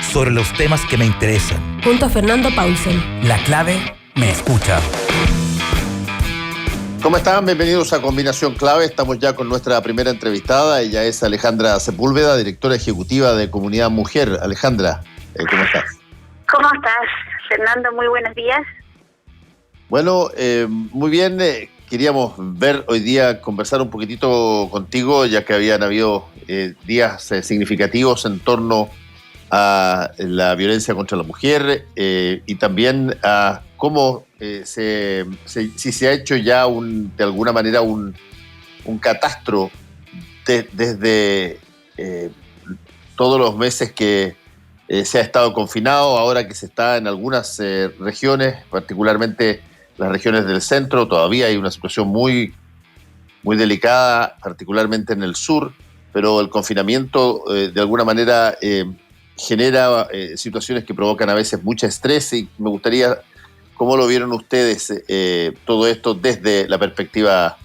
sobre los temas que me interesan. Junto a Fernando Paulsen. La clave me escucha. ¿Cómo están? Bienvenidos a Combinación Clave. Estamos ya con nuestra primera entrevistada. Ella es Alejandra Sepúlveda, directora ejecutiva de Comunidad Mujer. Alejandra, ¿cómo estás? ¿Cómo estás, Fernando? Muy buenos días. Bueno, muy bien. Queríamos ver hoy día, conversar un poquitito contigo, ya que habían habido días significativos en torno a la violencia contra la mujer y también a cómo si se ha hecho ya de alguna manera un catastro desde todos los meses que se ha estado confinado, ahora que se está en algunas regiones, particularmente las regiones del centro. Todavía hay una situación muy, muy delicada, particularmente en el sur, pero el confinamiento de alguna manera genera situaciones que provocan a veces mucho estrés, y me gustaría, ¿cómo lo vieron ustedes todo esto desde la perspectiva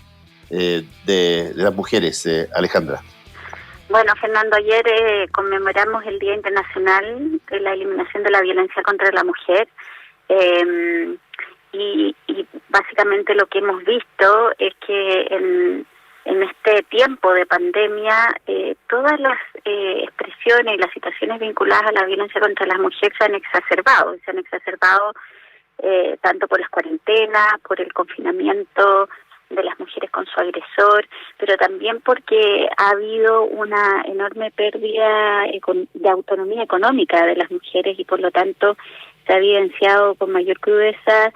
de las mujeres, Alejandra? Bueno, Fernando, ayer conmemoramos el Día Internacional de la Eliminación de la Violencia contra la Mujer y básicamente lo que hemos visto es que en este tiempo de pandemia todas las expresiones y las situaciones vinculadas a la violencia contra las mujeres se han exacerbado tanto por las cuarentenas, por el confinamiento de las mujeres con su agresor, pero también porque ha habido una enorme pérdida de autonomía económica de las mujeres y por lo tanto se ha evidenciado con mayor crudeza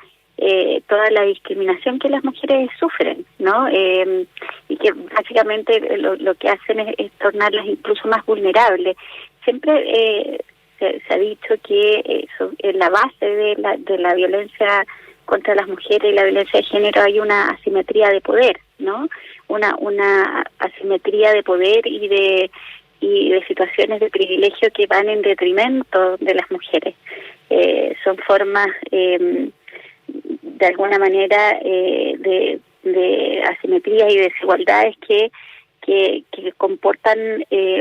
toda la discriminación que las mujeres sufren, ¿no? Y que básicamente lo que hacen es tornarlas incluso más vulnerables. Siempre se ha dicho que en la base de la violencia contra las mujeres y la violencia de género hay una asimetría de poder, ¿no? Una asimetría de poder y de situaciones de privilegio que van en detrimento de las mujeres. Son formas de alguna manera de asimetrías y desigualdades que comportan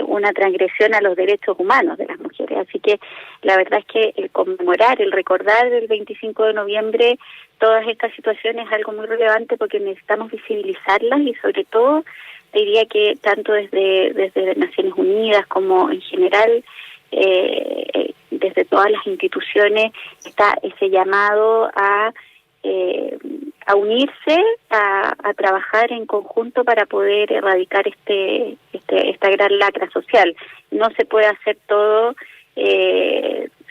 una transgresión a los derechos humanos de las mujeres. Así que la verdad es que el conmemorar, el recordar el 25 de noviembre todas estas situaciones es algo muy relevante porque necesitamos visibilizarlas y sobre todo diría que tanto desde Naciones Unidas como en general desde todas las instituciones está ese llamado a unirse, a trabajar en conjunto para poder erradicar esta gran lacra social. No se puede hacer todo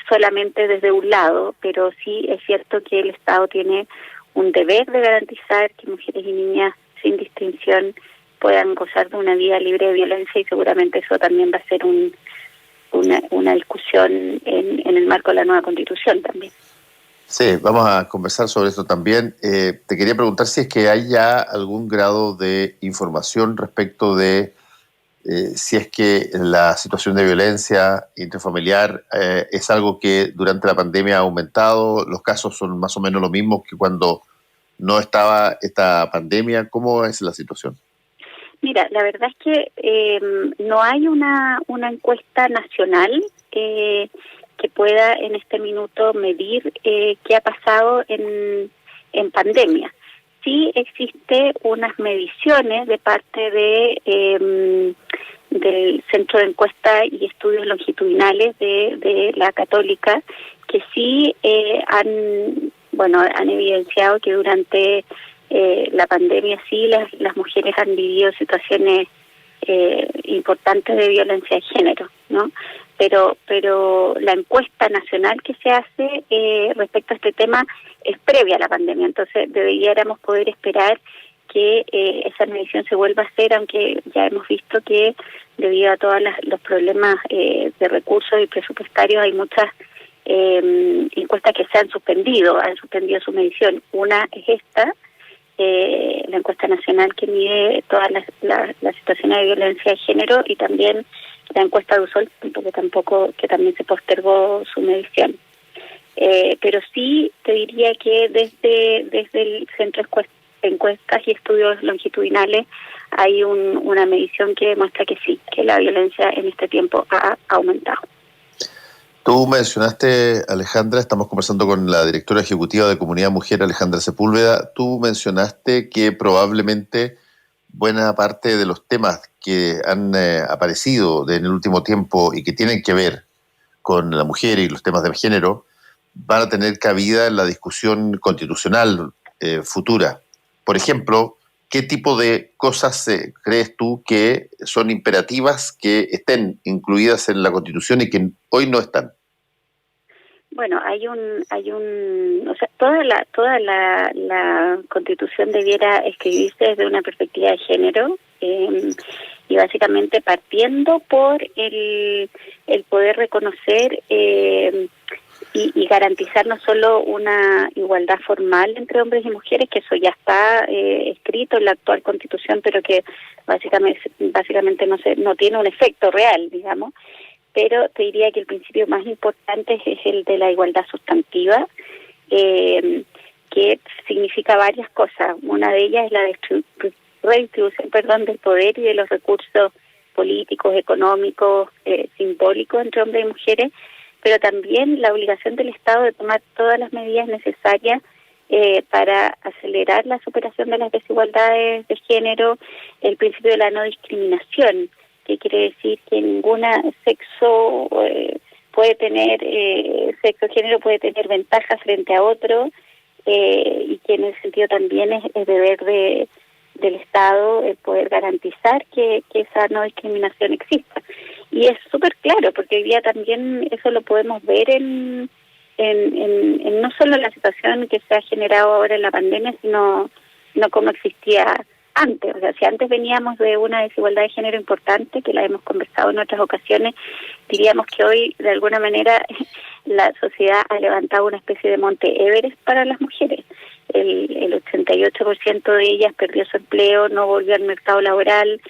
solamente desde un lado, pero sí es cierto que el Estado tiene un deber de garantizar que mujeres y niñas sin distinción puedan gozar de una vida libre de violencia y seguramente eso también va a ser una discusión en el marco de la nueva Constitución también. Sí, vamos a conversar sobre esto también. Te quería preguntar si es que hay ya algún grado de información respecto de si es que la situación de violencia intrafamiliar es algo que durante la pandemia ha aumentado. Los casos son más o menos los mismos que cuando no estaba esta pandemia. ¿Cómo es la situación? Mira, la verdad es que no hay una encuesta nacional que pueda en este minuto medir qué ha pasado en pandemia. Sí existe unas mediciones de parte del Centro de Encuesta y Estudios Longitudinales de la Católica que sí han evidenciado que durante la pandemia sí las mujeres han vivido situaciones importantes de violencia de género, ¿no? Pero la encuesta nacional que se hace respecto a este tema es previa a la pandemia, entonces deberíamos poder esperar que esa medición se vuelva a hacer, aunque ya hemos visto que debido a todos los problemas de recursos y presupuestarios hay muchas encuestas que se han suspendido su medición. Una es esta, la encuesta nacional que mide todas las situaciones de violencia de género, y también la encuesta de Usol, que también se postergó su medición. Pero sí te diría que desde el Centro de Encuestas y Estudios Longitudinales hay una medición que demuestra que sí, que la violencia en este tiempo ha aumentado. Tú mencionaste, Alejandra, estamos conversando con la directora ejecutiva de Comunidad Mujer, Alejandra Sepúlveda. Tú mencionaste que probablemente buena parte de los temas que han aparecido en el último tiempo y que tienen que ver con la mujer y los temas de género van a tener cabida en la discusión constitucional futura. Por ejemplo, ¿qué tipo de cosas crees tú que son imperativas que estén incluidas en la Constitución y que hoy no están? Bueno, o sea, toda la Constitución debiera escribirse desde una perspectiva de género, y básicamente partiendo por el poder reconocer y garantizar no solo una igualdad formal entre hombres y mujeres, que eso ya está escrito en la actual Constitución, pero que básicamente no tiene un efecto real, digamos. Pero te diría que el principio más importante es el de la igualdad sustantiva, que significa varias cosas. Una de ellas es la redistribución del poder y de los recursos políticos, económicos, simbólicos entre hombres y mujeres, pero también la obligación del Estado de tomar todas las medidas necesarias para acelerar la superación de las desigualdades de género, el principio de la no discriminación, que quiere decir que ninguna sexo género puede tener ventaja frente a otro, y que en ese sentido también es deber del Estado el poder garantizar que esa no discriminación exista. Y es súper claro, porque hoy día también eso lo podemos ver en no solo la situación que se ha generado ahora en la pandemia, sino cómo existía antes. O sea, si antes veníamos de una desigualdad de género importante, que la hemos conversado en otras ocasiones, diríamos que hoy, de alguna manera, la sociedad ha levantado una especie de monte Everest para las mujeres. El 88% de ellas perdió su empleo, no volvió al mercado laboral,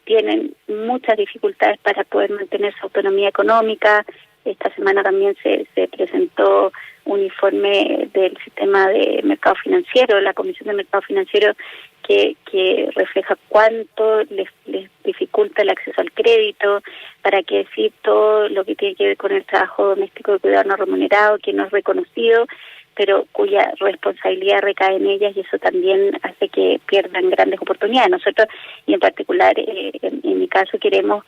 tienen muchas dificultades para poder mantener su autonomía económica. Esta semana también se presentó un informe del sistema de mercado financiero, la Comisión de Mercado Financiero, que refleja cuánto les dificulta el acceso al crédito, para qué decir todo lo que tiene que ver con el trabajo doméstico de cuidado no remunerado, que no es reconocido, pero cuya responsabilidad recae en ellas, y eso también hace que pierdan grandes oportunidades. Nosotros, y en particular en mi caso, queremos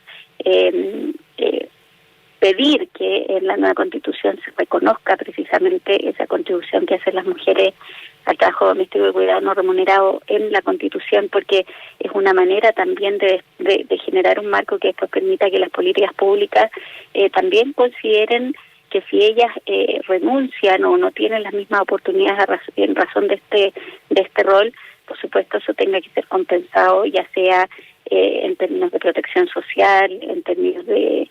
pedir que en la nueva Constitución se reconozca precisamente esa contribución que hacen las mujeres al trabajo doméstico y cuidado no remunerado en la Constitución, porque es una manera también de generar un marco que después permita que las políticas públicas también consideren que si ellas renuncian o no tienen las mismas oportunidades en razón de este rol, por supuesto eso tenga que ser compensado, ya sea en términos de protección social, en términos de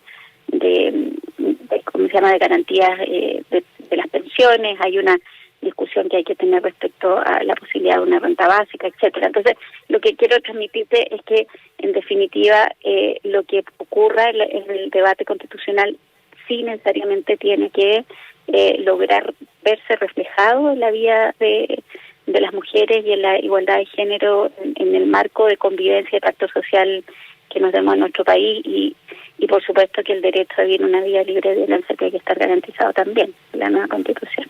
¿cómo se llama?, de garantías de las pensiones. Hay una discusión que hay que tener respecto a la posibilidad de una renta básica, etcétera. Entonces, lo que quiero transmitirte es que, en definitiva, lo que ocurra en el debate constitucional sí necesariamente tiene que lograr verse reflejado en la vida de las mujeres y en la igualdad de género en el marco de convivencia y pacto social que nos demos en nuestro país, y por supuesto que el derecho a vivir una vida libre de violencia tiene que estar garantizado también en la nueva Constitución.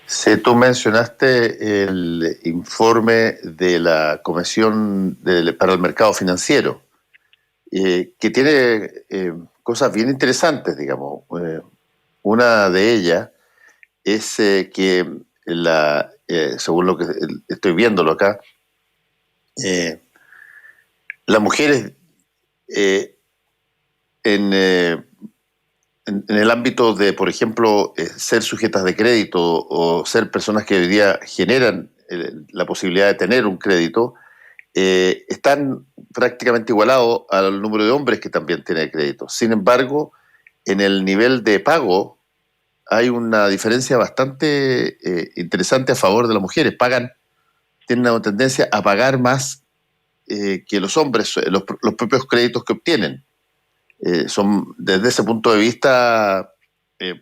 Sí, tú mencionaste el informe de la Comisión para el Mercado Financiero, que tiene cosas bien interesantes, digamos. Una de ellas es que según lo que estoy viéndolo acá, las mujeres en el ámbito de, por ejemplo, ser sujetas de crédito o ser personas que hoy día generan la posibilidad de tener un crédito, están prácticamente igualados al número de hombres que también tienen crédito. Sin embargo, en el nivel de pago hay una diferencia bastante interesante a favor de las mujeres. Tienen una tendencia a pagar más que los hombres, los propios créditos que obtienen. Desde ese punto de vista,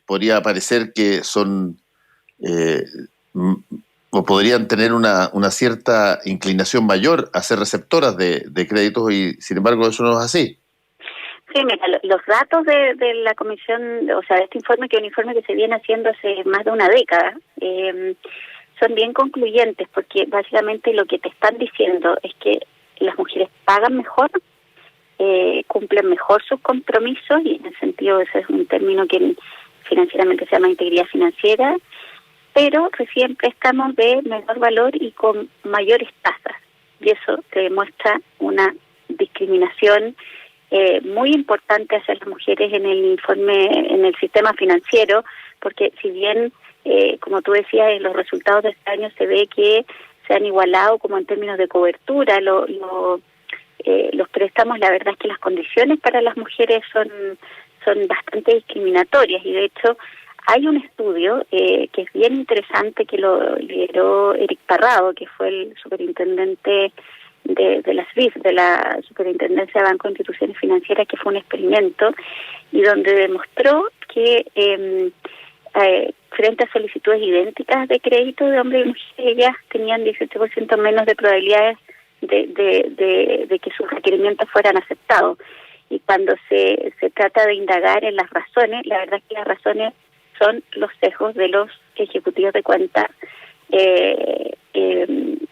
podría parecer que son o podrían tener una cierta inclinación mayor a ser receptoras de créditos, y sin embargo eso no es así. Sí, mira, los datos de la comisión, o sea, de este informe, que es un informe que se viene haciendo hace más de una década, son bien concluyentes, porque básicamente lo que te están diciendo es que las mujeres pagan mejor, cumplen mejor sus compromisos, y en ese sentido ese es un término que financieramente se llama integridad financiera, pero reciben préstamos de menor valor y con mayores tasas, y eso te demuestra una discriminación muy importante hacia las mujeres en el informe, en el sistema financiero, porque si bien, como tú decías, en los resultados de este año se ve que se han igualado como en términos de cobertura los préstamos, la verdad es que las condiciones para las mujeres son bastante discriminatorias, y de hecho hay un estudio que es bien interesante, que lo lideró Eric Parrado, que fue el superintendente de la SBIF, de la Superintendencia de Banco de Instituciones Financieras, que fue un experimento, y donde demostró que frente a solicitudes idénticas de crédito de hombres y mujeres, ellas tenían 18% menos de probabilidades de que sus requerimientos fueran aceptados. Y cuando se trata de indagar en las razones, la verdad es que las razones son los sesgos de los ejecutivos de cuenta,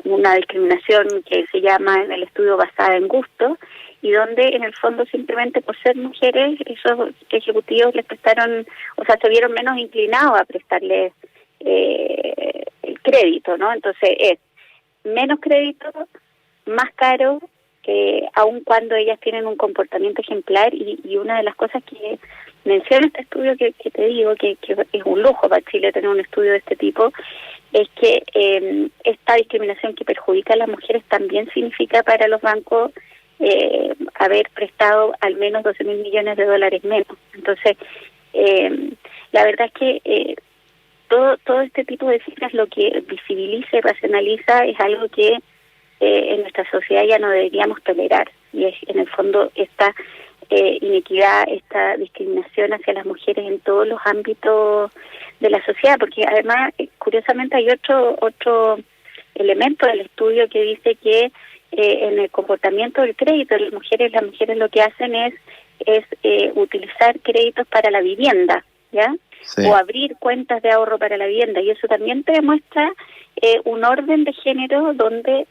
una discriminación que se llama en el estudio basada en gusto, y donde en el fondo simplemente por ser mujeres esos ejecutivos les prestaron, o sea, se vieron menos inclinados a prestarles el crédito, ¿no? Entonces es menos crédito, más caro, aun cuando ellas tienen un comportamiento ejemplar, y una de las cosas que menciona este estudio, que te digo que es un lujo para Chile tener un estudio de este tipo, es que esta discriminación que perjudica a las mujeres también significa para los bancos haber prestado al menos 12.000 millones de dólares menos. Entonces, la verdad es que todo este tipo de cifras lo que visibiliza y racionaliza es algo que en nuestra sociedad ya no deberíamos tolerar, y es en el fondo esta inequidad, esta discriminación hacia las mujeres en todos los ámbitos de la sociedad, porque además, curiosamente, hay otro elemento del estudio que dice que en el comportamiento del crédito de las mujeres lo que hacen es utilizar créditos para la vivienda, ¿ya? Sí. O abrir cuentas de ahorro para la vivienda, y eso también te demuestra un orden de género donde,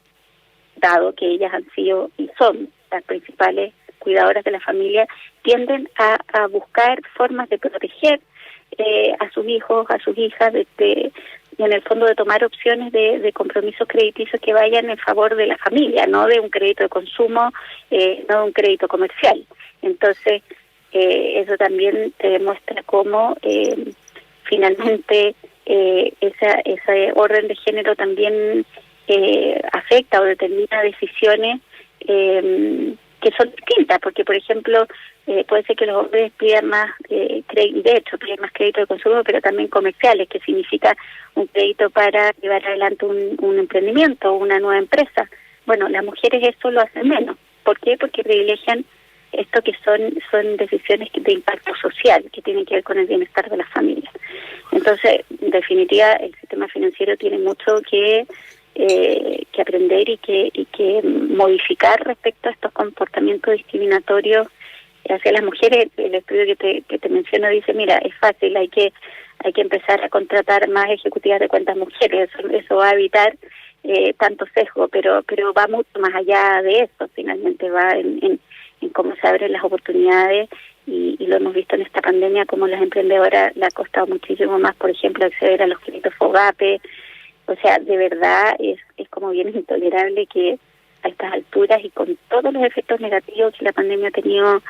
dado que ellas han sido y son las principales cuidadoras de la familia, tienden a buscar formas de proteger a sus hijos, a sus hijas, y en el fondo de tomar opciones de compromisos crediticios que vayan en favor de la familia, no de un crédito de consumo, no de un crédito comercial. Entonces, eso también te demuestra cómo finalmente ese orden de género también afecta o determina decisiones que son distintas, porque por ejemplo puede ser que los hombres pidan más piden más crédito de consumo, pero también comerciales, que significa un crédito para llevar adelante un emprendimiento o una nueva empresa. Bueno, las mujeres eso lo hacen menos. ¿Por qué? Porque privilegian esto que son decisiones de impacto social, que tienen que ver con el bienestar de las familias. Entonces, en definitiva, el sistema financiero tiene mucho que aprender y que modificar respecto a estos comportamientos discriminatorios hacia las mujeres. El estudio que te menciono dice, mira, es fácil, hay que empezar a contratar más ejecutivas de cuentas mujeres, eso va a evitar tanto sesgo, pero va mucho más allá de eso. Finalmente va en cómo se abren las oportunidades, y lo hemos visto en esta pandemia, como las emprendedoras le ha costado muchísimo más, por ejemplo, acceder a los créditos FOGAPE. O sea, de verdad es como bien intolerable que a estas alturas, y con todos los efectos negativos que la pandemia ha tenido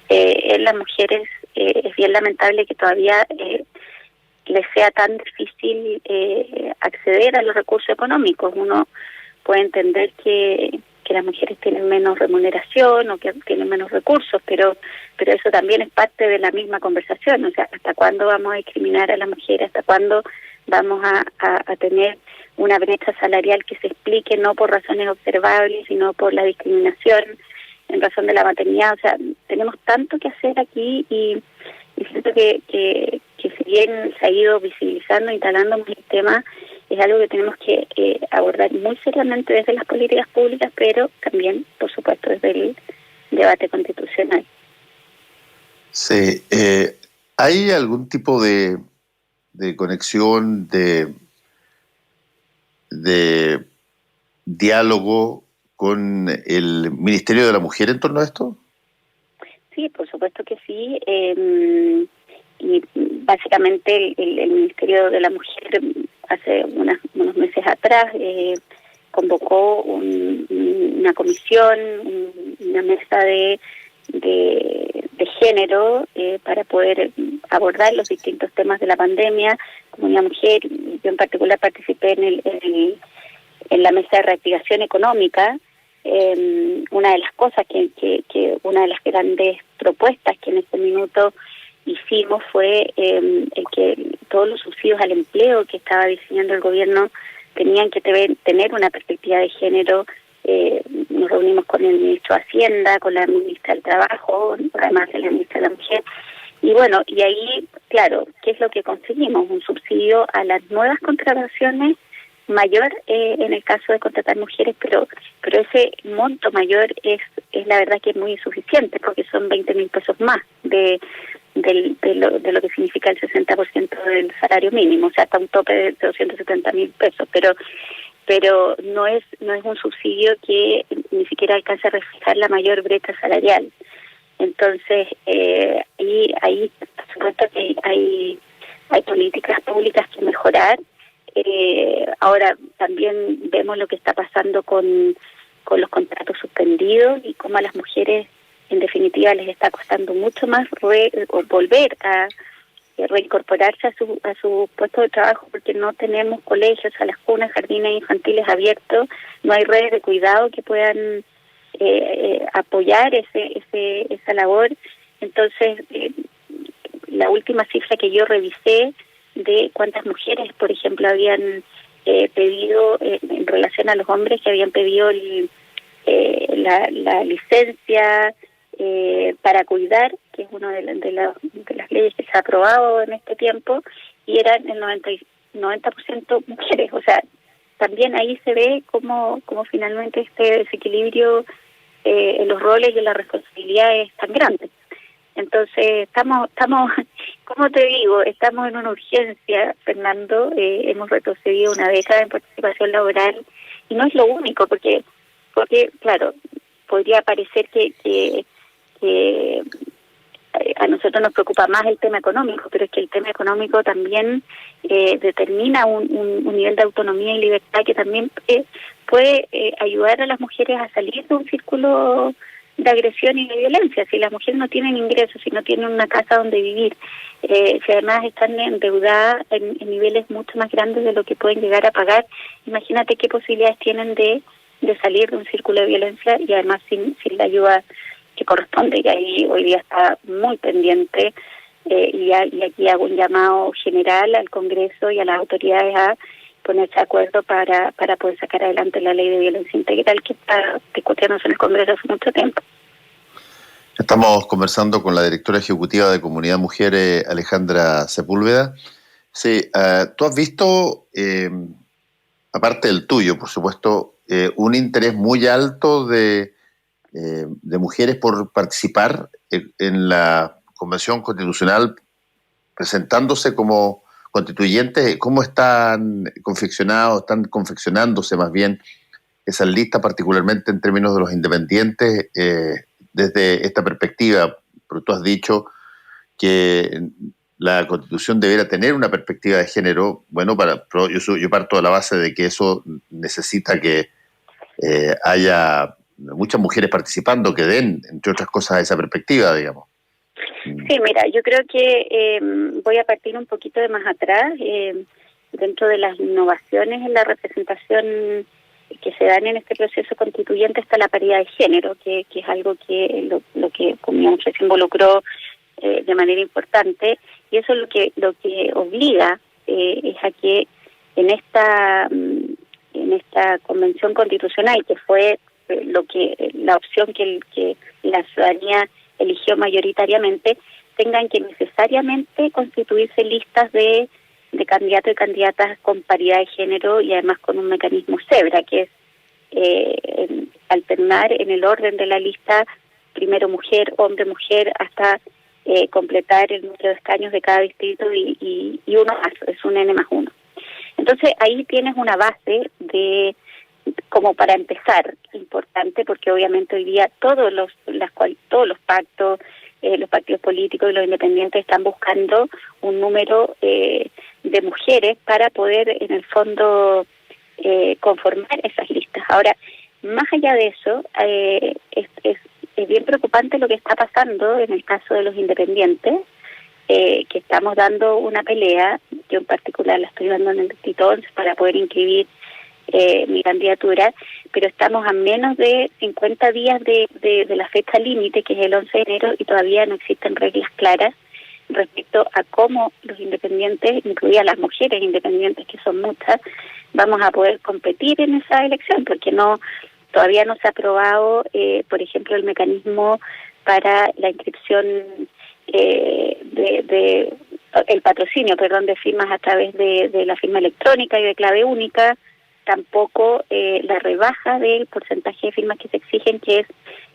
en las mujeres, es bien lamentable que todavía les sea tan difícil acceder a los recursos económicos. Uno puede entender que las mujeres tienen menos remuneración o que tienen menos recursos, pero eso también es parte de la misma conversación. O sea, ¿hasta cuándo vamos a discriminar a las mujeres? ¿Hasta cuándo vamos a tener una brecha salarial que se explique no por razones observables, sino por la discriminación en razón de la maternidad? O sea, tenemos tanto que hacer aquí, y siento que si bien se ha ido visibilizando, instalando el tema, es algo que tenemos que abordar muy seriamente desde las políticas públicas, pero también, por supuesto, desde el debate constitucional. Sí, ¿hay algún tipo de conexión, de diálogo con el Ministerio de la Mujer en torno a esto? Sí, por supuesto que sí. Y básicamente el Ministerio de la Mujer hace unos meses atrás convocó una comisión, una mesa de género para poder abordar los distintos temas de la pandemia. Comunidad Mujer, yo en particular participé en la mesa de reactivación económica. Una de las cosas una de las grandes propuestas que en este minuto hicimos fue el que todos los subsidios al empleo que estaba diseñando el gobierno tenían que tener una perspectiva de género. Nos reunimos con el ministro de Hacienda, con la ministra del Trabajo, además de la ministra de la Mujer. Y bueno, y ahí, claro, ¿qué es lo que conseguimos? Un subsidio a las nuevas contrataciones mayor en el caso de contratar mujeres, pero ese monto mayor es la verdad que es muy insuficiente, porque son 20.000 pesos más de lo que significa el 60% del salario mínimo, o sea, hasta un tope de 270.000 pesos, pero no es un subsidio que ni siquiera alcanza a reflejar la mayor brecha salarial. Entonces, ahí por supuesto que hay políticas públicas que mejorar. Ahora también vemos lo que está pasando con los contratos suspendidos y cómo a las mujeres en definitiva les está costando mucho más volver a reincorporarse a su puesto de trabajo, porque no tenemos colegios, salas cunas, jardines infantiles abiertos, no hay redes de cuidado que puedan apoyar esa labor. Entonces, la última cifra que yo revisé de cuántas mujeres, por ejemplo, habían pedido, en relación a los hombres que habían pedido la licencia para cuidar, que es una de las leyes que se ha aprobado en este tiempo, y eran el 90% mujeres. O sea, también ahí se ve cómo finalmente este desequilibrio en los roles y en las responsabilidades es tan grande. Entonces, estamos, como te digo, estamos en una urgencia, Fernando. Hemos retrocedido una década en participación laboral y no es lo único, porque claro, podría parecer que a nosotros nos preocupa más el tema económico, pero es que el tema económico también determina un nivel de autonomía y libertad que también puede ayudar a las mujeres a salir de un círculo de agresión y de violencia. Si las mujeres no tienen ingresos, si no tienen una casa donde vivir, si además están endeudadas en niveles mucho más grandes de lo que pueden llegar a pagar, imagínate qué posibilidades tienen de salir de un círculo de violencia y además sin la ayuda que corresponde. Y ahí hoy día está muy pendiente y aquí hago un llamado general al Congreso y a las autoridades a ponerse de acuerdo para poder sacar adelante la ley de violencia integral que está discutiéndose en el Congreso hace mucho tiempo. Estamos conversando con la directora ejecutiva de Comunidad Mujer, Alejandra Sepúlveda. Sí, ¿tú has visto, aparte del tuyo, por supuesto, un interés muy alto de mujeres por participar en la Convención Constitucional, presentándose como constituyentes? ¿Cómo están confeccionándose más bien esas listas, particularmente en términos de los independientes, desde esta perspectiva? Porque tú has dicho que la Constitución debería tener una perspectiva de género. Bueno, yo parto de la base de que eso necesita que haya muchas mujeres participando que den, entre otras cosas, esa perspectiva, digamos. Sí, mira, yo creo que voy a partir un poquito de más atrás. Dentro de las innovaciones en la representación que se dan en este proceso constituyente está la paridad de género, que es algo que lo que Comunidad Mujer se involucró de manera importante, y eso es lo que obliga es a que en esta convención constitucional, que fue la opción que la ciudadanía eligió mayoritariamente, tengan que necesariamente constituirse listas de candidatos y candidatas con paridad de género y además con un mecanismo cebra, que es alternar en el orden de la lista primero mujer, hombre, mujer, hasta completar el número de escaños de cada distrito y uno más, es un N+1. Entonces ahí tienes una base de como para empezar, importante, porque obviamente hoy día todos los pactos, los partidos políticos y los independientes están buscando un número de mujeres para poder en el fondo conformar esas listas. Ahora, más allá de eso, es bien preocupante lo que está pasando en el caso de los independientes, que estamos dando una pelea. Yo en particular la estoy dando en el distrito 11 para poder inscribir mi candidatura, pero estamos a menos de 50 días de la fecha límite, que es el 11 de enero, y todavía no existen reglas claras respecto a cómo los independientes, incluidas las mujeres independientes, que son muchas, vamos a poder competir en esa elección, porque todavía no se ha aprobado, por ejemplo, el mecanismo para la inscripción el patrocinio, de firmas a través de la firma electrónica y de clave única. Tampoco la rebaja del porcentaje de firmas que se exigen, que es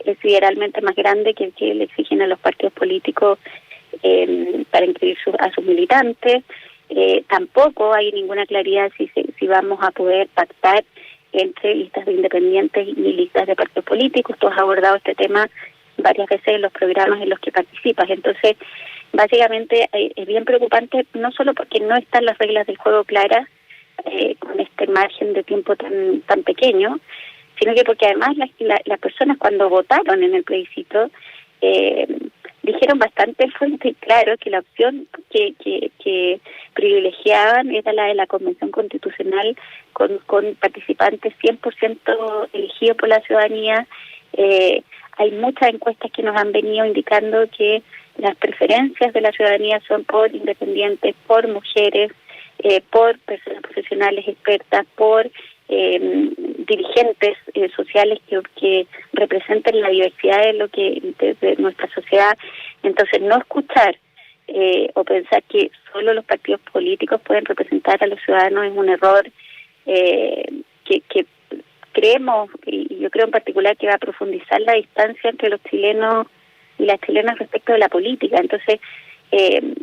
considerablemente más grande que el que le exigen a los partidos políticos para inscribir a sus militantes. Tampoco hay ninguna claridad si vamos a poder pactar entre listas de independientes y listas de partidos políticos. Tú has abordado este tema varias veces en los programas en los que participas. Entonces, básicamente es bien preocupante, no solo porque no están las reglas del juego claras, con este margen de tiempo tan pequeño, sino que porque además las personas cuando votaron en el plebiscito dijeron bastante fuerte y claro que la opción que privilegiaban era la de la Convención Constitucional con participantes 100% elegidos por la ciudadanía. Hay muchas encuestas que nos han venido indicando que las preferencias de la ciudadanía son por independientes, por mujeres, por personas profesionales expertas, por dirigentes sociales que representen la diversidad de nuestra sociedad. Entonces, no escuchar o pensar que solo los partidos políticos pueden representar a los ciudadanos es un error que creemos, y yo creo en particular que va a profundizar la distancia entre los chilenos y las chilenas respecto de la política. Entonces,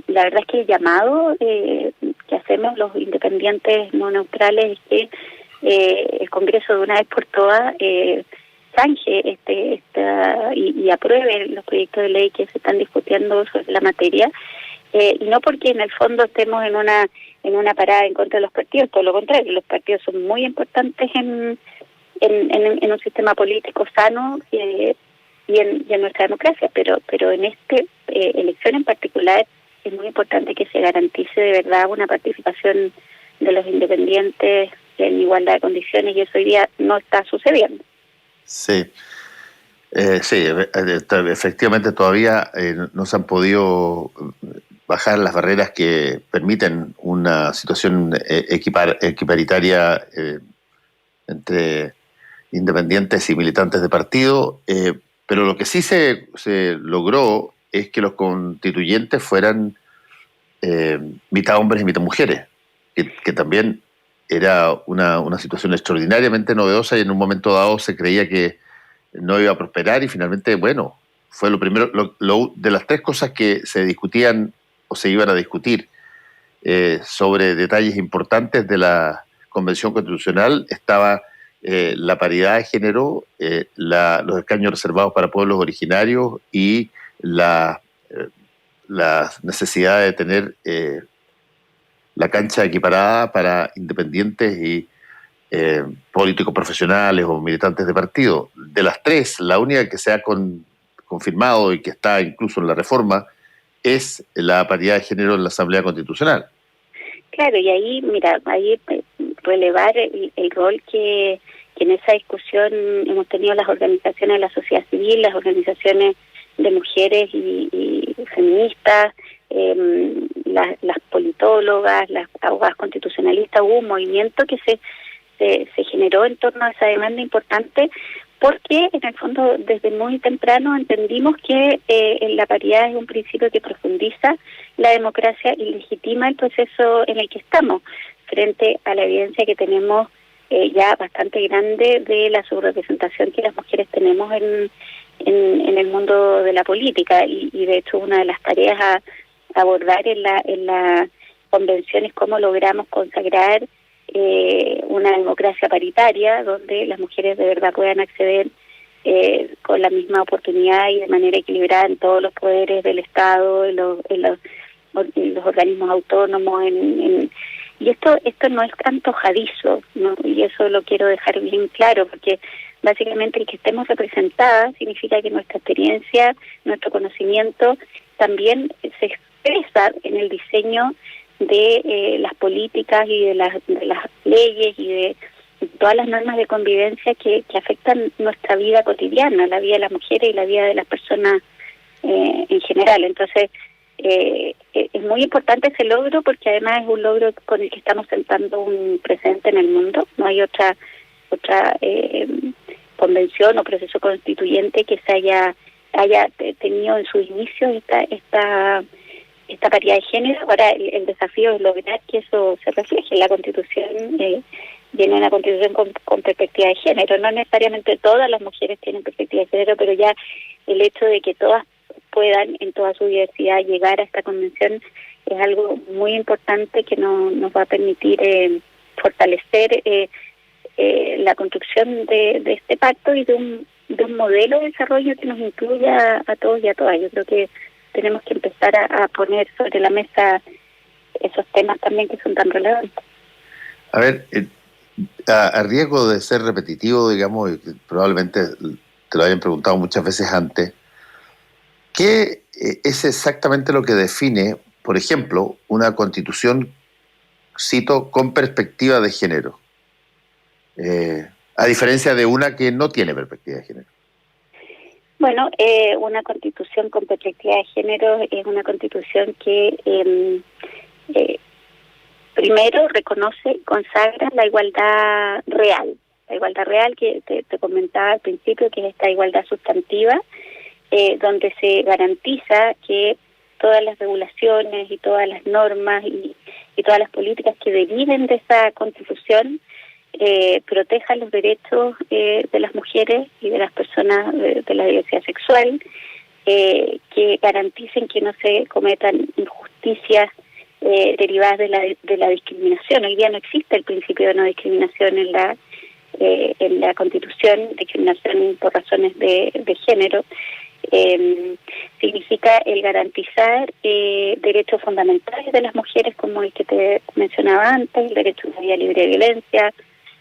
la verdad es que el llamado que hacemos los independientes no neutrales es que el Congreso de una vez por todas zanje y apruebe los proyectos de ley que se están discutiendo sobre la materia, y no porque en el fondo estemos en una parada en contra de los partidos, todo lo contrario, los partidos son muy importantes en un sistema político sano y en nuestra democracia, pero en elección en particular es muy importante que se garantice de verdad una participación de los independientes en igualdad de condiciones, y eso hoy día no está sucediendo. Sí, efectivamente todavía no se han podido bajar las barreras que permiten una situación equiparitaria entre independientes y militantes de partido, pero lo que sí se logró es que los constituyentes fueran mitad hombres y mitad mujeres, que también era una situación extraordinariamente novedosa, y en un momento dado se creía que no iba a prosperar, y finalmente, bueno, fue lo primero, de las tres cosas que se discutían o se iban a discutir sobre detalles importantes de la Convención Constitucional, estaba la paridad de género, los escaños reservados para pueblos originarios y la necesidad de tener la cancha equiparada para independientes y políticos profesionales o militantes de partido. De las tres, la única que se ha confirmado y que está incluso en la reforma es la paridad de género en la Asamblea Constitucional. Claro, y ahí, relevar el rol que en esa discusión hemos tenido las organizaciones de la sociedad civil, las organizaciones de mujeres y feministas, las politólogas, las abogadas constitucionalistas. Hubo un movimiento que se generó en torno a esa demanda importante, porque en el fondo desde muy temprano entendimos que la paridad es un principio que profundiza la democracia y legitima el proceso en el que estamos, frente a la evidencia que tenemos ya bastante grande de la subrepresentación que las mujeres tenemos en el mundo de la política, y de hecho una de las tareas a abordar en la convención es cómo logramos consagrar una democracia paritaria donde las mujeres de verdad puedan acceder con la misma oportunidad y de manera equilibrada en todos los poderes del Estado, en los organismos autónomos, y esto no es antojadizo, ¿no? Y eso lo quiero dejar bien claro, porque básicamente el que estemos representadas significa que nuestra experiencia, nuestro conocimiento también se expresa en el diseño de las políticas y de las leyes y de todas las normas de convivencia que afectan nuestra vida cotidiana, la vida de las mujeres y la vida de las personas en general. Entonces, es muy importante ese logro, porque además es un logro con el que estamos sentando un precedente en el mundo. No hay otra convención o proceso constituyente que se haya tenido en sus inicios esta paridad de género. Ahora el desafío es lograr que eso se refleje en la Constitución, y en una Constitución con perspectiva de género. No necesariamente todas las mujeres tienen perspectiva de género, pero ya el hecho de que todas puedan en toda su diversidad llegar a esta convención es algo muy importante que nos va a permitir fortalecer la construcción de este pacto y de un modelo de desarrollo que nos incluya a todos y a todas. Yo creo que tenemos que empezar a poner sobre la mesa esos temas también que son tan relevantes. A ver, a riesgo de ser repetitivo, digamos, y que probablemente te lo hayan preguntado muchas veces antes, ¿qué es exactamente lo que define, por ejemplo, una constitución, cito, con perspectiva de género? A diferencia de una que no tiene perspectiva de género. Bueno, una constitución con perspectiva de género es una constitución que primero reconoce y consagra la igualdad real que te comentaba al principio, que es esta igualdad sustantiva, donde se garantiza que todas las regulaciones y todas las normas y todas las políticas que deriven de esa constitución protejan los derechos de las mujeres y de las personas de la diversidad sexual, que garanticen que no se cometan injusticias derivadas de la discriminación. Hoy día no existe el principio de no discriminación en la Constitución, discriminación por razones de género. Significa el garantizar derechos fundamentales de las mujeres, como el que te mencionaba antes, el derecho a una vida libre de violencia,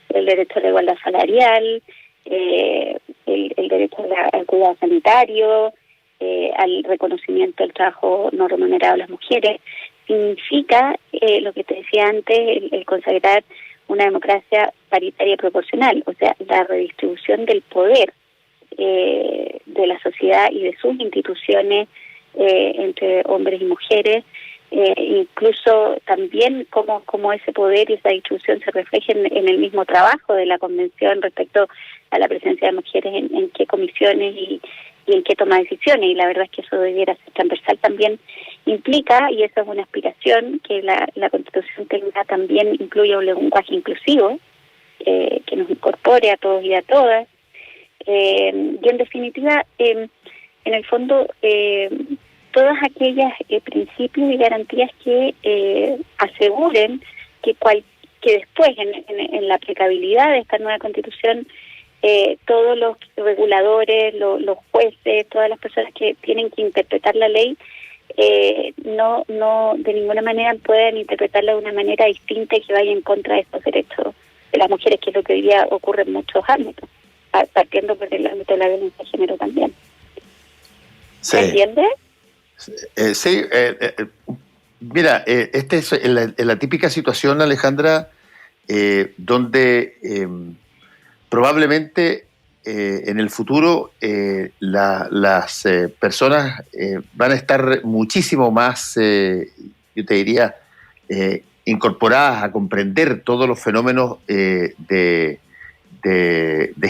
el derecho a la igualdad salarial, el derecho al cuidado sanitario, al reconocimiento del trabajo no remunerado de las mujeres. Significa lo que te decía antes, el consagrar una democracia paritaria y proporcional, o sea, la redistribución del poder de la sociedad y de sus instituciones entre hombres y mujeres, incluso también cómo ese poder y esa distribución se reflejen en el mismo trabajo de la Convención respecto a la presencia de mujeres en qué comisiones y en qué toma decisiones. Y la verdad es que eso debiera ser transversal. También implica, y eso es una aspiración, que la Constitución tenga también, incluya un lenguaje inclusivo, que nos incorpore a todos y a todas. Y en definitiva, en el fondo, todas aquellas principios y garantías que aseguren que después, en la aplicabilidad de esta nueva Constitución, todos los reguladores, los jueces, todas las personas que tienen que interpretar la ley, no de ninguna manera pueden interpretarla de una manera distinta y que vaya en contra de estos derechos de las mujeres, que es lo que hoy día ocurre en muchos ámbitos, partiendo por el ámbito de la violencia de género también. Sí. ¿Se entiende? Sí. Mira, esta es la típica situación, Alejandra, donde probablemente en el futuro las personas van a estar muchísimo más, yo te diría, incorporadas a comprender todos los fenómenos de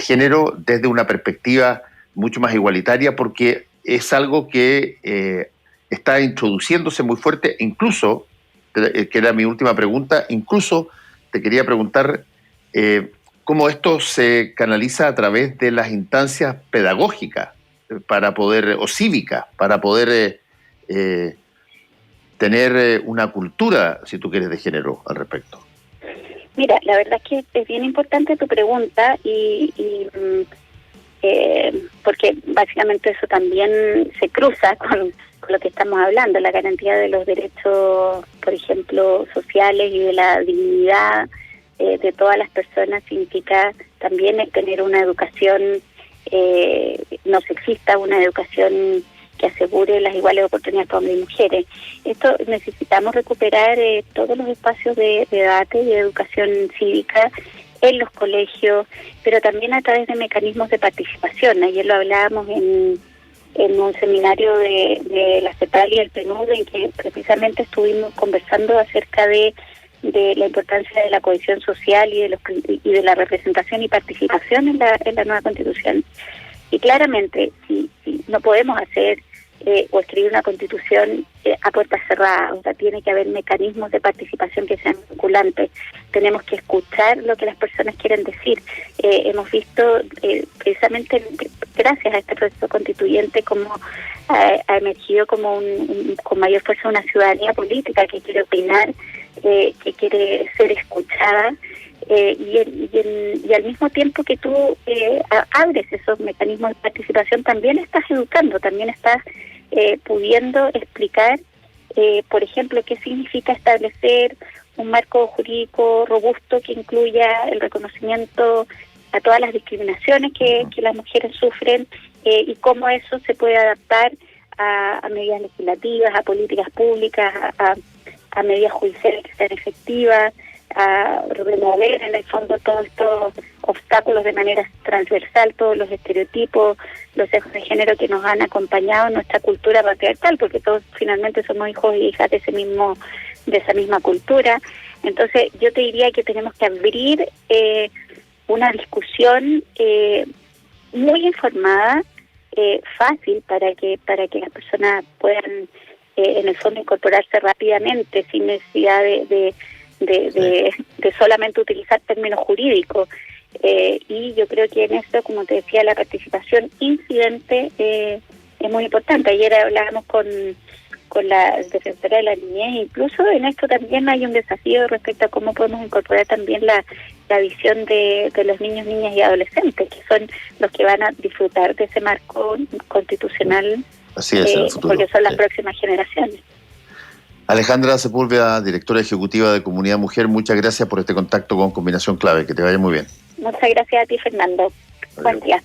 género desde una perspectiva mucho más igualitaria, porque es algo que está introduciéndose muy fuerte. Incluso, que era mi última pregunta, incluso te quería preguntar cómo esto se canaliza a través de las instancias pedagógicas para poder, o cívicas, para poder tener una cultura, si tú quieres, de género al respecto. Mira, la verdad es que es bien importante tu pregunta porque básicamente eso también se cruza con lo que estamos hablando, la garantía de los derechos, por ejemplo, sociales y de la dignidad de todas las personas significa también tener una educación no sexista, una educación que asegure las iguales oportunidades para hombres y mujeres. Esto necesitamos recuperar todos los espacios de debate y de educación cívica en los colegios, pero también a través de mecanismos de participación. Ayer lo hablábamos en un seminario de la CEPAL y el PNUD, en que precisamente estuvimos conversando acerca de la importancia de la cohesión social y de la representación y participación en la nueva Constitución. Y claramente, si no podemos hacer o escribir una Constitución a puertas cerradas, o sea, tiene que haber mecanismos de participación que sean vinculantes. Tenemos que escuchar lo que las personas quieren decir. Hemos visto precisamente gracias a este proceso constituyente como ha emergido como con mayor fuerza una ciudadanía política que quiere opinar, que quiere ser escuchada. Y al mismo tiempo que tú abres esos mecanismos de participación, también estás educando, también estás pudiendo explicar, por ejemplo, qué significa establecer un marco jurídico robusto que incluya el reconocimiento a todas las discriminaciones que las mujeres sufren y cómo eso se puede adaptar a medidas legislativas, a políticas públicas, a medidas judiciales que sean efectivas, a remover en el fondo todos estos obstáculos de manera transversal, todos los estereotipos, los sesgos de género que nos han acompañado en nuestra cultura patriarcal, porque todos finalmente somos hijos y hijas de esa misma cultura. Entonces yo te diría que tenemos que abrir una discusión muy informada, fácil para que las personas puedan en el fondo incorporarse rápidamente sin necesidad de solamente utilizar términos jurídicos. Y yo creo que en esto, como te decía, la participación incidente es muy importante. Ayer hablábamos con la defensora de la niñez, incluso en esto también hay un desafío respecto a cómo podemos incorporar también la visión de los niños, niñas y adolescentes, que son los que van a disfrutar de ese marco constitucional. Así es, en el futuro. Porque son las próximas generaciones. Alejandra Sepúlveda, directora ejecutiva de Comunidad Mujer, muchas gracias por este contacto con Combinación Clave. Que te vaya muy bien. Muchas gracias a ti, Fernando. Buen día.